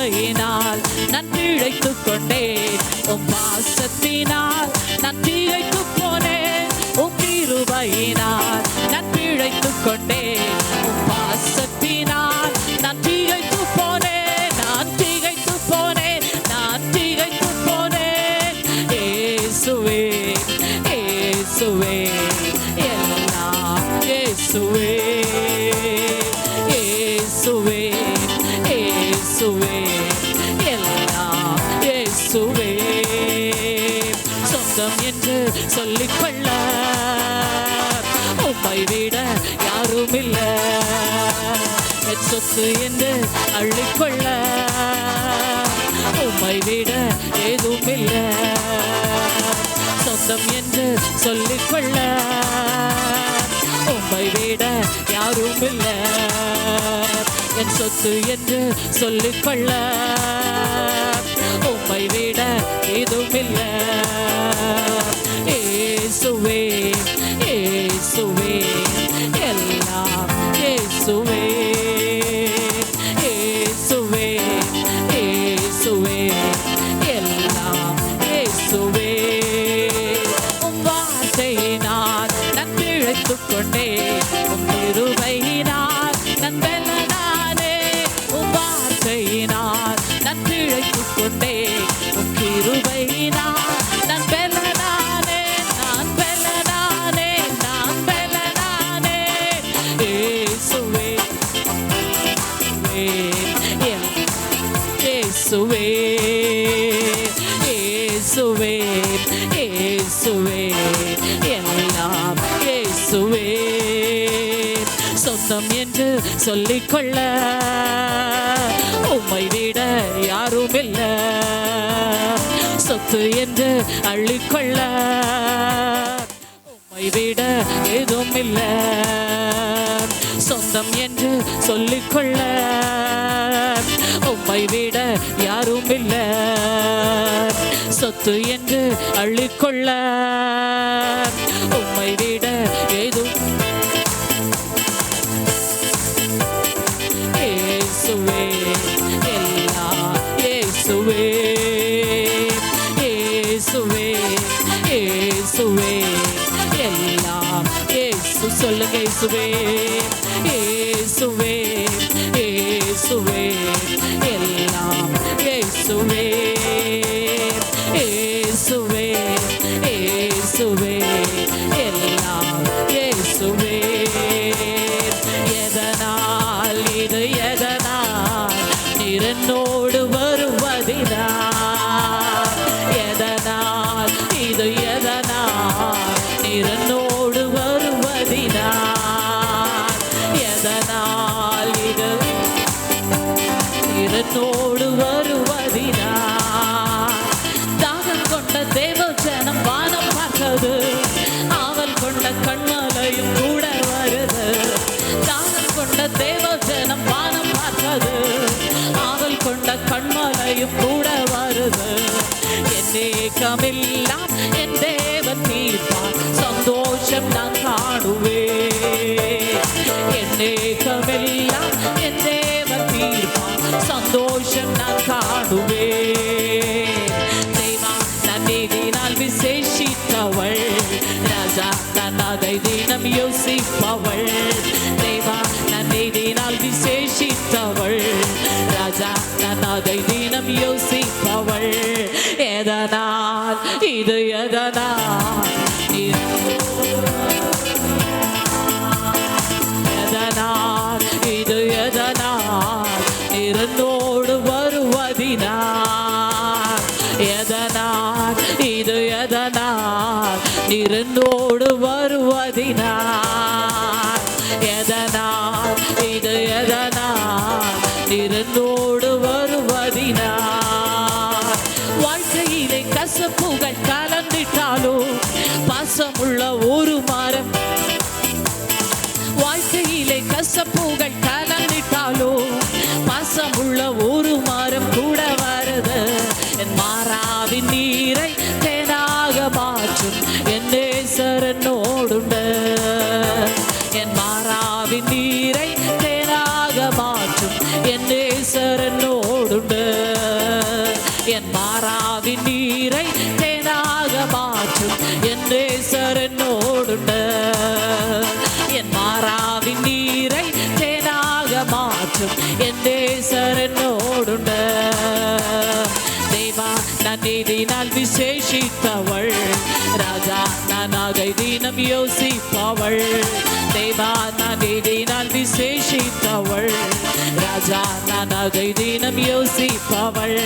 கிருபையினால் நான் பிழைத்துக் கொண்டேன். உம் பாசத்தினால் நான் திகைத்து போனேன். உம் கிருபையினால் நான் பிழைத்துக் கொண்டேன். உம் பாசத்தினால் நான் திகைத்து போனேன். நான் திகைத்து போனேன். நான் திகைத்து போனேன். இயேசுவே இயேசுவே எல்லாம் இயேசுவே இயேசுவே இயேசுவே எல்லாம் இயேசுவே. சொந்தம் என்று சொல்லிக்கொள்ள உம்மை விட யாரும் இல்ல. என் சொத்து என்று அள்ளிக்கொள்ள உம்மை விட ஏதும் இல்ல. சொந்தம் என்று சொல்லிக்கொள்ள உம்மை விட யாரும் இல்ல. என் சொத்து என்று சொல்லிக்கொள்ள உம்மை விட ஏதும் இல்ல. இயேசுவே இயேசுவே எல்லாம் இயேசுவே இயேசுவே இயேசுவே எல்லாம் இயேசுவே. உம் வார்த்தையினால் நான் பிழைத்துக் கொண்டேன். உம் கிருபையினால் நான் வெல்லனானே. உம் வார்த்தையினால் நான் பிழைத்துக் கொண்டேன். உம் கிருபையினால் நான் வெல்லனானே. நான் வெல்லனானே. நான் வெல்லனானே. இயேசுவே இயேசுவே இயேசுவே இயேசுவே எல்லாம் இயேசுவே. சொந்தம் என்று சொல்லிக்கொள்ள உம்மை விட யாரும் இல்ல. சொத்து என்று அள்ளிக்கொள்ள உம்மை விட ஏதும் இல்ல. சொந்தம் என்று சொல்லிக்கொள்ள உம்மை விட யாரும் இல்ல. சொத்து என்று அள்ளிக்கொள்ள உம்மை விட ஏதும். இயேசுவே எல்லாம் இயேசுவே இயேசுவே இயேசுவே எல்லாம் இயேசு. சொல்லுங்க இயேசுவே இயேசுவே இயேசுவே எல்லாம் இயேசுவே இயேசுவே இயேசுவே எல்லாம் இயேசுவே. எதனால் இது எதனால் நீர் என்னோடு வருவதினால். எதனால் இது எதனால் நீர் என்னோடு வருவதினால். எதனால் இது நீர் என்னோடு வருவதினால். தாகம் கொண்ட தேவ ஜனம் வானம் பார்த்தது. ஆவல் கொண்ட கண்மலையும் கூட வருது. தாகம் கொண்ட தேவ ஜனம் வானம் பார்த்தது. ஆவல் கொண்ட கண்மலையும் கூட வருது. என் ஏக்கமெல்லாம் என் தேவன் தீர்ப்பார். சந்தோஷம் நான் காணுவேன். என் ஏக்கமெல்லாம் என் தேவன் தீர்ப்பார். சந்தோஷம் நான் காணுவேன். தேவா நான் நீதினால் விசேஷித்தவள். ராஜா நான் அதை தினம் யோசிப்பவள். தேவா நான் நீதினால் விசேஷித்தவள். ராஜா நான் அதை தினம் யோசிப்பவள். எதனால் இது எதனால் எதனால் இது எதனால் இருந்தோடு வருவதினால். எதனால் இது எதனால் இருந்தோடு வருவதினால். எதனால் இது எதனால் இருந்தோடு வருவதினால். வாழ்க்கையிலே கசப்புகள் கலந்திட்டாலும் பாசமுள்ள ஒரு மரம். வாழ்க்கையிலே கசப்புகள் கலந்திட்டாலும் பாசமுள்ள ஒரு மரம் கூட வருது. என் மாறாவின் நீரை தேனாக மாற்றும் என் நேசர் என்னோடுண்டு. என் மாறாவின் நீரை தேனாக மாற்றும் என் நேசர் என்னோடுண்டு. நேசர் என்னோடுண்டு. தேவா நான் நீதினால் விசேஷித்தவள், ராஜா நானாக தினம் யோசிப்பவள். தேவா நான் நீதினால் விசேஷித்தவள், ராஜா நானாக தினம் யோசிப்பவள்.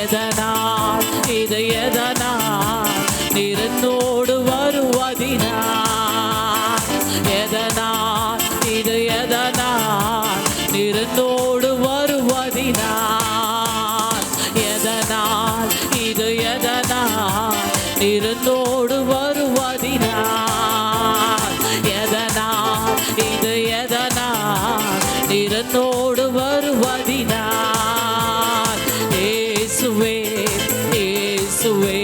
எதனால் இது எதனால் நிறந்தோடு வருவதினால், எதனால் இது எதனால் நிறந்தோடு வருவதினால், எதனால் இது எதனால் நிறந்தோடு வருவதினால், எதனால் இது எதனால் நிறந்தோடு வருவதினால். இயேசுவே இயேசுவே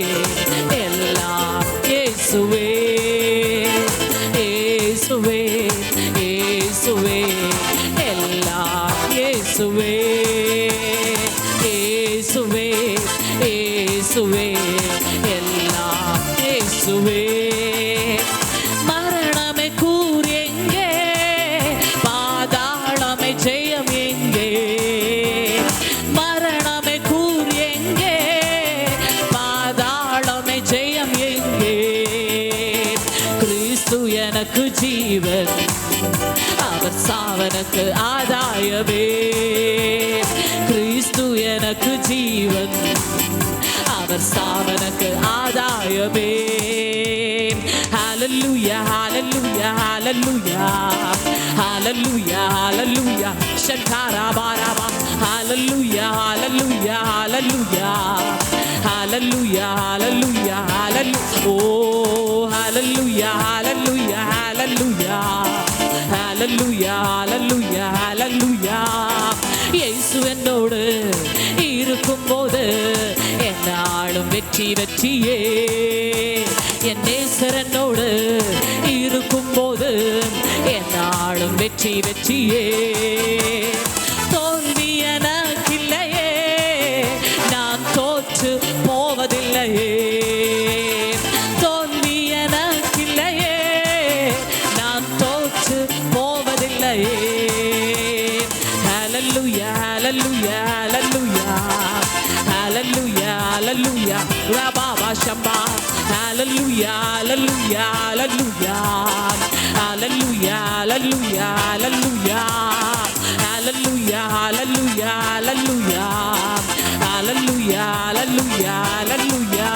எல்லாம் இயேசுவே, இயேசுவே இயேசுவே எல்லாம் இயேசுவே, இயேசுவே இயேசுவே எல்லாம் இயேசுவே. மரணமே கூர் எங்கே, பாதாளமே ஜெயம் எங்கே, மரணமே கூர் எங்கே, பாதாளமே ஜெயம் எங்கே. கிறிஸ்து எனக்கு ஜீவன், அவர் சாவனுக்கு ஆதாயமே. கிறிஸ்து எனக்கு ஜீவன், அவர் சாவனுக்கு ஆதாயமே. Hallelujah, hallelujah, hallelujah, hallelujah, hallelujah. Shankara baraba, hallelujah, hallelujah, hallelujah, hallelujah, hallelujah, hallelujah. Oh, hallelujah, hallelujah, hallelujah, hallelujah, hallelujah, hallelujah. இயேசு என்னோடு இருக்கும்போது என்னாலும் வெற்றி வெற்றியே. என் நேசர் என்னோடு இருக்கும்போது என்னாலும் வெற்றி வெற்றியே. தோல்வி எனக்கில்லையே, நான் தோற்று போவதில்லையே. தோல்வி எனக்கில்லையே, நான் தோற்று போவதில்லையே. Hallelujah, hallelujah, hallelujah, hallelujah, hallelujah. Rababa shamba, hallelujah, hallelujah, hallelujah, hallelujah, hallelujah, hallelujah, hallelujah, hallelujah, hallelujah, hallelujah, hallelujah, hallelujah.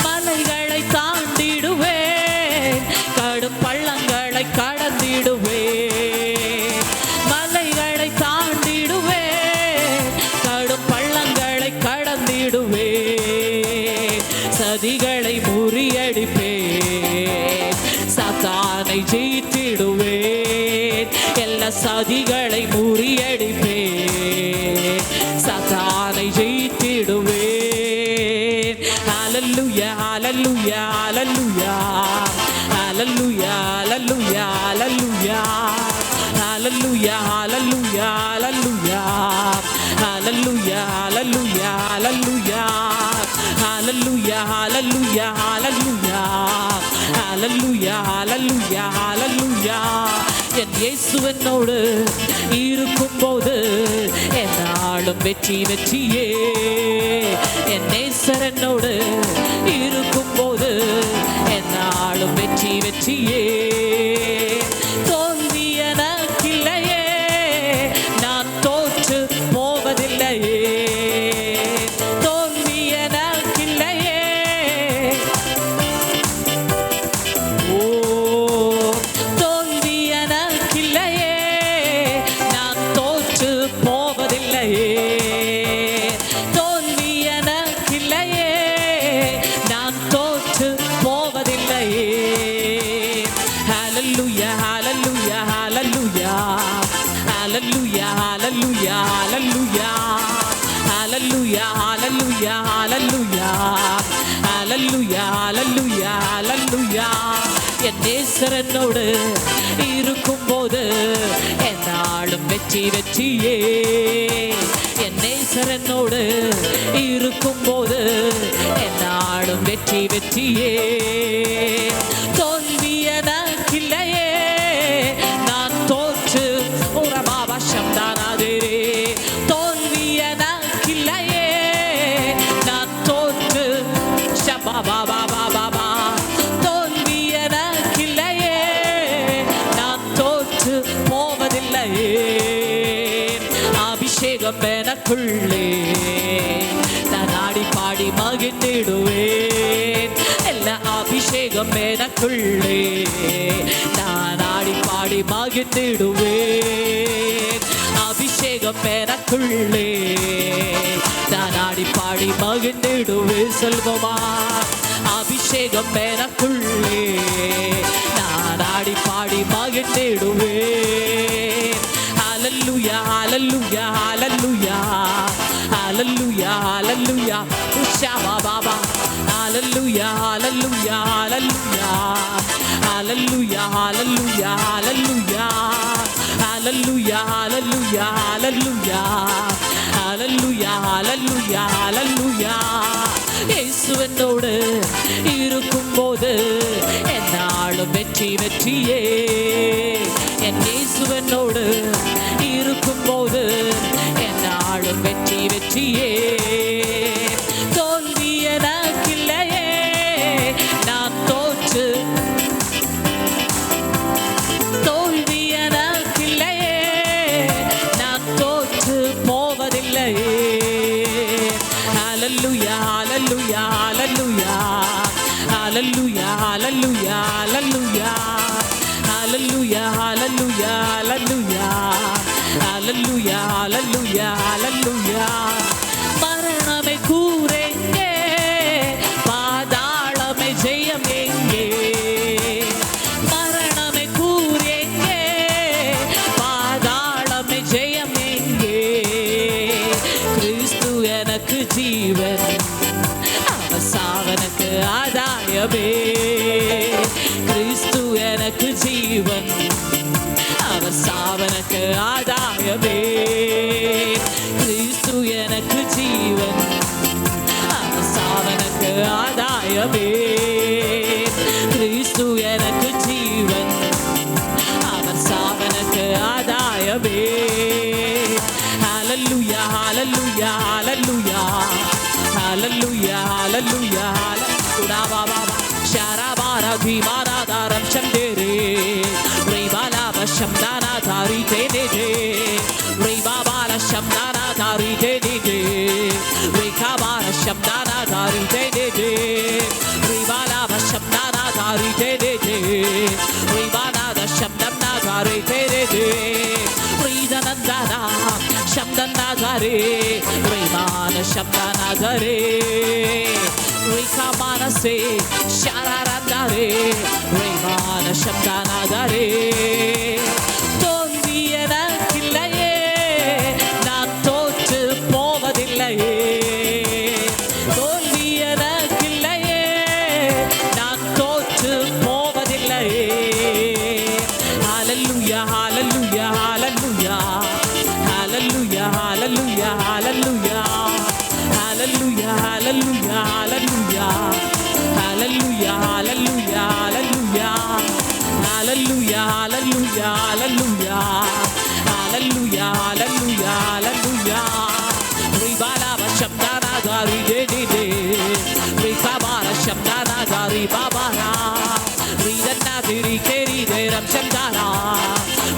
மலைகளை தாண்டிடுவேன், கடும் பள்ளங்களை கடந்திடுவேன். மலைகளை தாண்டிடுவேன், கடும் பள்ளங்களை கடந்திடுவேன். சதிகளை முறியடிப்பேன், சாத்தானை ஜெயித்திடுவேன். எல்லா சதிகளை முறியடிப்பேன், சாத்தானை ஜெயித்திடுவேன். Hallelujah, hallelujah, hallelujah, hallelujah, hallelujah, hallelujah, hallelujah, hallelujah, hallelujah, hallelujah, hallelujah, hallelujah, hallelujah, hallelujah, hallelujah, hallelujah, hallelujah, hallelujah. என் இயேசு என்னோடு இருக்கும்போது என்னாலும் வெற்றி வெற்றியே. என் நேசர் என்னோடு இருக்கும்போது என்னாலும் வெற்றி வெற்றியே. தோல்வி எனக்கில்லையே, நான் தோற்று போவதில்லையே. தோல்வி எனக்கில்லையே, ஓ தோல்வி எனக்கில்லையே, நான் தோற்று போவதில்லையே. தோல்வி எனக்கில்லையே, நான் தோற்று போவதில்லையே. Hallelujah, hallelujah, hallelujah, hallelujah, hallelujah, hallelujah, hallelujah, hallelujah, hallelujah, hallelujah, hallelujah, hallelujah. என் நேசர் என்னோடு இருக்கும்போது என்னாலும் வெற்றி வெற்றியே. என் நேசர் என்னோடு இருக்கும்போது என்னாலும் வெற்றி வெற்றியே. தோல்வி எனக்கில்லையே, நான் தோற்று உரபாபா சம்தானாதே அபிஷேகம் எனக்குள்ளே நான் ஆடி பாடி மகிழ்ந்திடுவேன் எல்லா அபிஷேகம் எனக்குள்ளே நான் ஆடி பாடி மகிழ்ந்திடுவேன் அபிஷேகம் எனக்குள்ளே நான் ஆடி பாடி மகிழ்ந்திடுவேன் சொல்வோமா அபிஷேகம் எனக்குள்ளே நான் ஆடி பாடி மகிழ்ந்திடுவேன் ஹல்லேலூயா ஹல்லேலூயா ஹல்லேலூயா ஹல்லேலூயா ஹல்லேலூயா உஷாவா பாபா ஹல்லேலூயா ஹல்லேலூயா ஹல்லேலூயா ஹல்லேலூயா ஹல்லேலூயா ஹல்லேலூயா ஹல்லேலூயா ஹல்லேலூயா ஹல்லேலூயா ஹல்லேலூயா ஹல்லேலூயா ஹல்லேலூயா இயேசுவனோடு இருக்கும்போது என்னாலும் வெற்றி வெற்றியே என் இயேசுவனோடு இருக்கும்போது என்னாலும் வெற்றி வெற்றியே தோல்வி எனக்கில்லையே நான் தோற்று தோல்வி எனக்கில்லையே நான் தோற்று போவதில்லையே ஹல்லேலூயா ஹல்லேலூயா ஹல்லேலூயா ஹல்லேலூயா ஹல்லேலூயா ஹல்லேலூயா ஹல்லேலூயா ஹல்லேலூயா ஹல்லேலூயா ஹல்லேலூயா ஹல்லேலூயா மரணமே கூரெங்கே பாதாளமே ஜெயம் எங்கே மரணமே கூரெங்கே பாதாளமே ஜெயம் எங்கே கிறிஸ்து எனக்கு ஜீவன் அவர் சாவனுக்கு ஆதாயமே கிறிஸ்து எனக்கு ஜீவன் அவர் சாவனுக்கு ஆதாயமே கிறிஸ்து எனக்கு ஜீவன் அவர் சாவனுக்கு ஆதாயமே கிறிஸ்து எனக்கு ஜீவன் அவர் சாவனுக்கு ஆதாயமே ஹல்லேலூயா ஹல்லேலூயா ஹல்லேலூயா ஹல்லேலூயா ஹல்லேலூயா ஹல்லேலூயா ஷரபார தீமானாதாரம் சந்தேரே ரிபாலாப சம்தானாதாரி தேனே ரிபாபால சம்தானாதாரி தேனே ரிகாபால சம்தானாதாரி தேனே ரிபாலாப சம்தானாதாரி தேனே ரிபானாத சம்தானாதாரி தேனே ரிதனந்தானா சம்தானாதாரி ரிமான சம்தானாதாரி Rika manase shararandare Remana shamdanadare தோல்வி எனக்கில்லையே நான் தோற்று போவதில்லையே தோல்வி எனக்கில்லையே நான் தோற்று போவதில்லையே ஹல்லேலூயா ஹல்லேலூயா ஹல்லேலூயா ஹல்லேலூயா ஹல்லேலூயா ஹல்லேலூயா Hallelujah, hallelujah, hallelujah. Hallelujah, hallelujah, hallelujah. Hallelujah, hallelujah, hallelujah. Hallelujah, hallelujah, hallelujah. Ribala shamdana gari de de de. Rikabara shamdana gari babara. Ridanna diri keri de ram shamdana.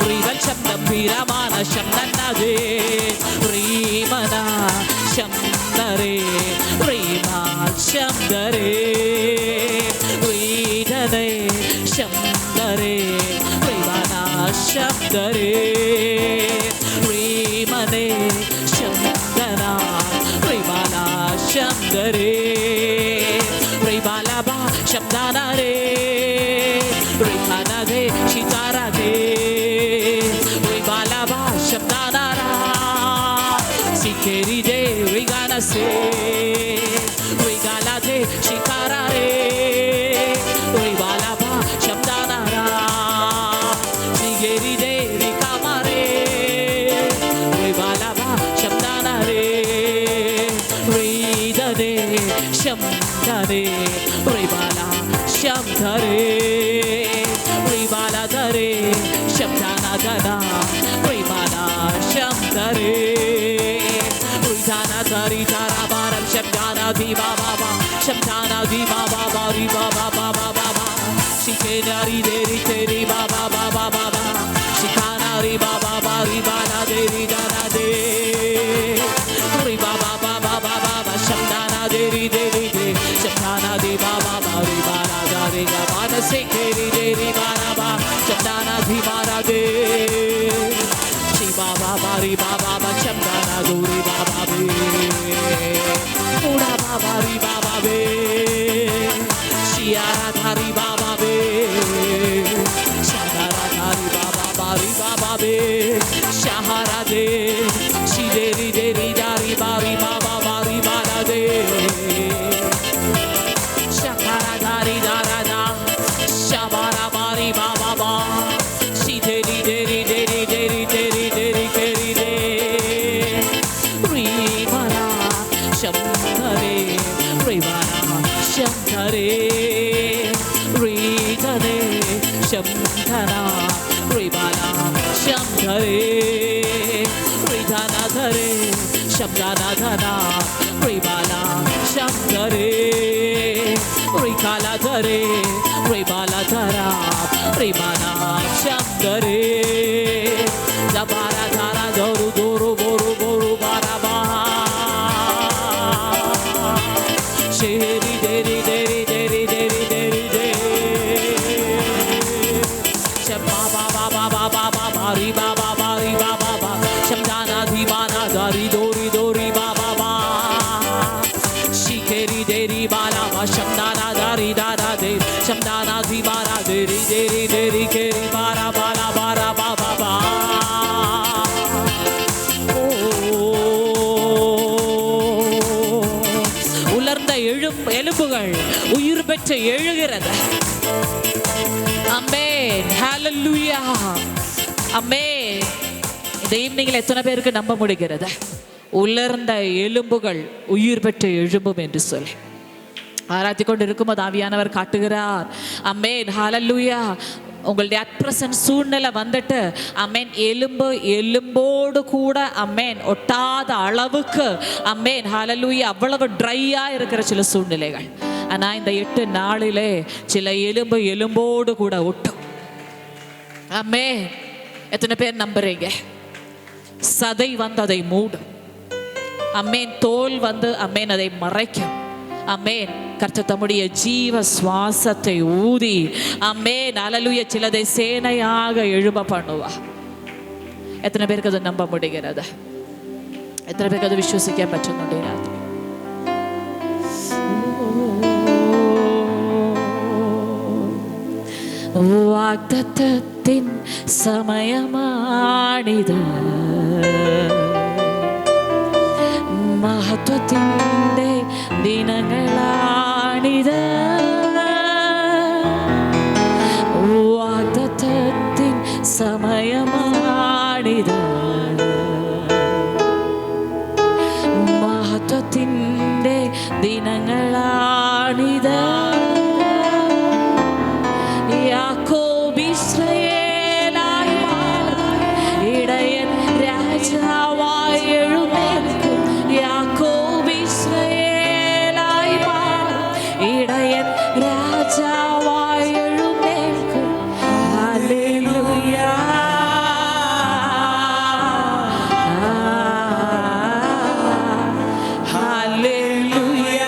Ridan shamdam piramana shamdana de. Rimana shamdare. Rimal shamdare. Ridane shamdare. Rimana shamdare. Rimane shamdana. Rimala shamdare. Rimala ba shamdana re. Rimana de shitara de. Rimala ba shamdana ra. Sikeri de rigana se. Rigala de shitara re. Rimala ba shamdana ra. Sikeri de rikama re. Rimala ba shamdana re. Ridane shamdare. Rimala shamdare. Rimala dare shamdana dana. Rimala shamdare. Ridana dari dara baram shamdana di baba ba. Shamdana di baba ba ri baba baba baba. Shikenari deri teri baba baba baba. Shikanari baba ba ri bala deri dana de. babe. Ura baba riba babe. Shiara thari baba be. Shadara thari baba riba babe. Shahara de. Shideri deri dari bari baba bari bala de. Shakara dari dara da. Shabara bari baba ba. Shideri deri deri deri deri deri deri de. Ribara shamtare. Ribara shamtare. Ritane shamtana. Ribara shamtare. Ritana dhare shamtana dhana. Ribala shamtare. Rikala dhare. Ribala dhara. Ribana shamtare. Zabara dhara doru doru boru boru baraba. Sheri deri deri deri deri deri de. Shabba ba ba ba ba ba ba ba ri ba ba ba ri ba ba ba. Shamdana dhimana dari dori dori ba ba ba. Shikeri deri bala ba shamdana dari dara de. Shamdana dhimana deri deri deri keri bara bala bara ba ba ba. உலர்ந்த எலும்புகள் உயிர் பெற்று எழுகிறது. ஆமென். ஹalleluya. ஆமென். இந்த ஈவினிங்ல எத்தனை பேருக்கு நம்ப முடிகிறது உலர்ந்த எலும்புகள் உயிர் பெற்று எழும்பும் என்று சொல்லி? ஆராய்ச்சி கொண்டு இருக்கும்போது ஆவியானவர் காட்டுகிறார். ஆமென். ஹalleluya. உங்களுடைய அட் பிரசன்ட் சூழ்நிலை வந்துட்டு அமேன் எலும்பு எலும்போடு கூட அமேன் ஒட்டாத அளவுக்கு அமேன் ஹalleluya அவ்வளவு ட்ரையா இருக்கிற சில சூழ்நிலைகள். ஆனா இந்த 8 நாளிலே சில எலும்பு எலும்போடு கூட ஒட்டும். ஆமென். எத்தனை பேர் நம்புறீங்க? சதை வந்து அதை மூடும். அமேன். தோல் வந்து அமேன் அதை மறைக்கும். அமேன். கர்த்தர் தம்முடைய ஜீவ சுவாசத்தை ஊதி அமேன் ஹalleluya சிலதை சேனையாக எழும்ப பண்ணுவா. எத்தனை பேருக்கு அது நம்ப முடிகிறது? எத்தனை பேருக்கு அது விசுவசிக்க പറ്റുന്നുണ്ട്? വാഗ്ദത്തത്തിൻ സമയമാണിത്. മഹത്വത്തിൻ്റെ ദിനങ്ങളാണിത്. വാഗ്ദത്തത്തിൻ സമയമാണിത്. മഹത്വത്തിൻ്റെ ദിനങ്ങളാണിത്. യാക്കോബ് ഇസ്രായേലായി മാറും. ഇടയൻ രാജാവായി എഴുന്നേൽക്കും. യാക്കോബ് ഇസ്രായേലായി മാറും. ഇടയൻ രാജാവായി എഴുന്നേൽക്കും. ഹല്ലേലൂയ. ഹല്ലേലൂയ.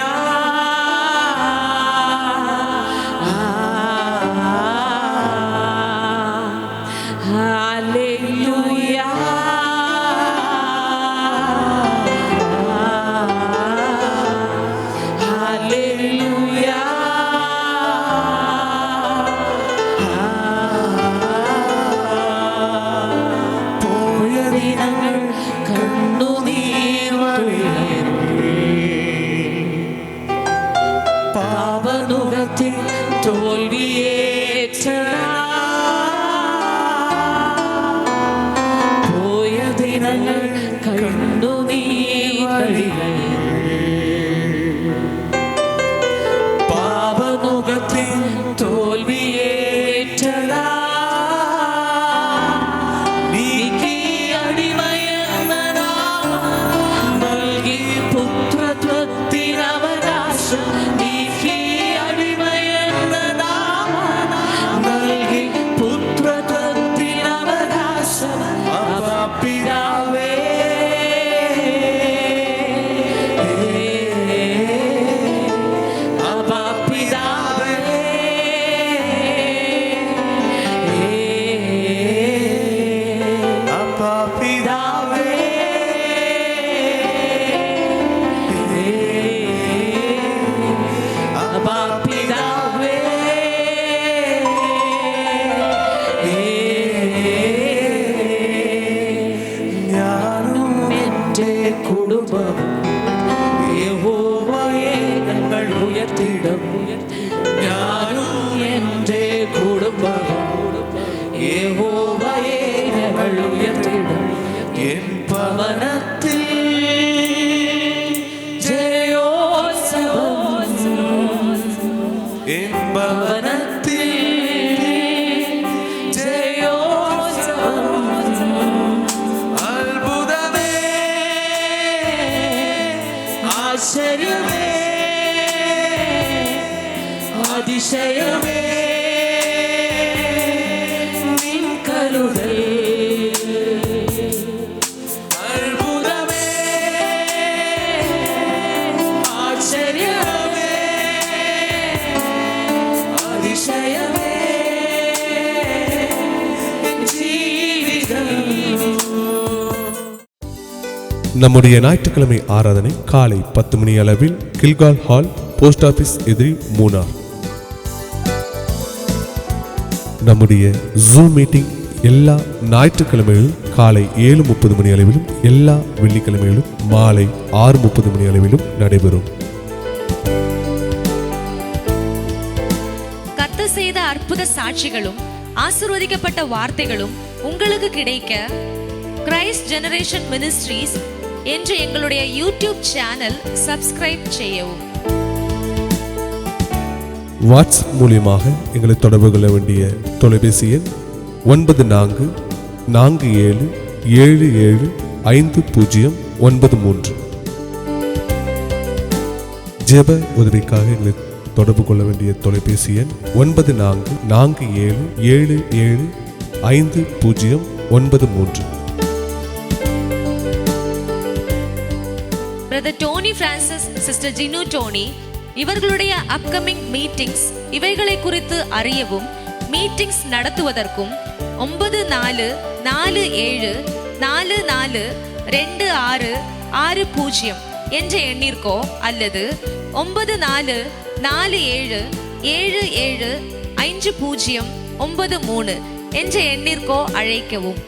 யெகோவாயே எங்கள் உயர்த்திடம் ஞானம் என்றே குடும்பம் யெகோவாயே எங்கள் உயர்த்திடம் என் பவனத்தில் ஜெயோத்சவம் என் பவனத்தில் ஜெயோத்சவம் அற்புதமே ஆச்சரியமே அதிசயமே நின் கருணை அற்புதமே ஆச்சரியமே அதிசயமே ஜீவிதம். நம்முடைய ஞாயிற்றுக்கிழமை ஆராதனை காலை 10 மணி அளவில் கில்கால் ஹால், போஸ்ட் ஆபீஸ் எதிரி, மூணார். நம்முடைய ஜூம் மீட்டிங் எல்லா ஞாயிற்றுக்கிழமைகளும் காலை 7:30 மணி அளவிலும் எல்லா வெள்ளிக்கிழமைகளும் மாலை 6:30 மணி அளவிலும் நடைபெறும். கர்த்தர் செய்த அற்புத சாட்சிகளும் ஆசீர்வதிக்கப்பட்ட வார்த்தைகளும் உங்களுக்கு கிடைக்க கிரைஸ்ட் ஜெனரேஷன் மினிஸ்ட்ரீஸ் என்ற எங்களுடைய யூடியூப் சேனல் சப்ஸ்கிரைப் செய்யவும். வாட்ஸ்அப் மூலியமாக எங்களை தொடர்பு கொள்ள வேண்டிய தொலைபேசி எண் 9447775093. ஜெப உதவிக்காக எங்களை தொடர்பு கொள்ள வேண்டிய தொலைபேசி எண் 9447775093. Brother Tony Francis, sister Jinu Tony இவர்களுடைய அப்கமிங் மீட்டிங்ஸ் இவைகளை குறித்து அறியவும் மீட்டிங்ஸ் நடத்துவதற்கும் 9447442660 என்ற எண்ணிற்கோ அல்லது 9447775093 என்ற எண்ணிற்கோ அழைக்கவும்.